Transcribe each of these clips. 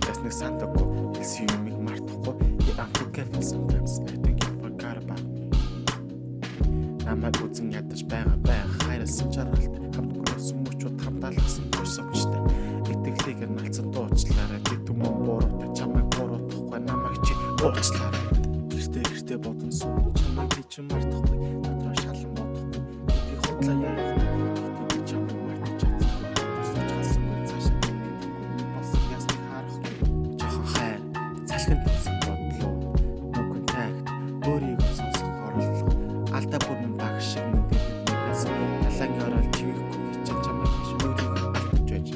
Ясныг сандаггүй хэлсэн юмыг мартахгүй. I'm forgetful sometimes. I think you forgot about me. Намайг үзэн ядаж байгаа хайрлсан жаргалт хамт өнгөрсөн мөчүүд хамдаалгасан төрсөвчтэй. Итгэлийг налцсан дуучлаарай. Би түмэн буруутай чамайг буруутгахгүй намайг чи уучлаарай. Гэртээ бодон суу чамайг би чи мартахгүй. Дотроо шалан бодохгүй. Би худлаа яах вэ? Би чамайг мартаж чадахгүй. Тусаж хасангүй цаашаа би болсон ясныг харахгүй. Жохон хайр цалхин төгсөн бодлоо. No contact өөрийгөө сонсох орлого. Алдаа бүрэн баг шиг мэдээс талаан орол чивэхгүй хичээл чамайг биш өөрийгөө алдаж байж.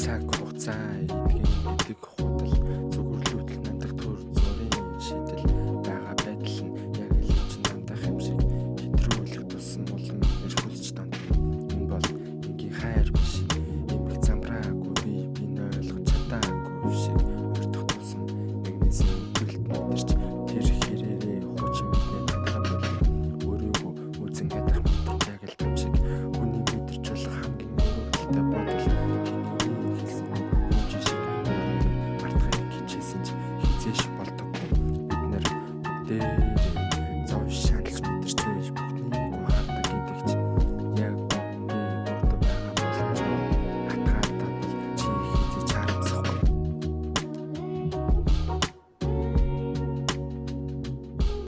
Цаг хугацаа идэх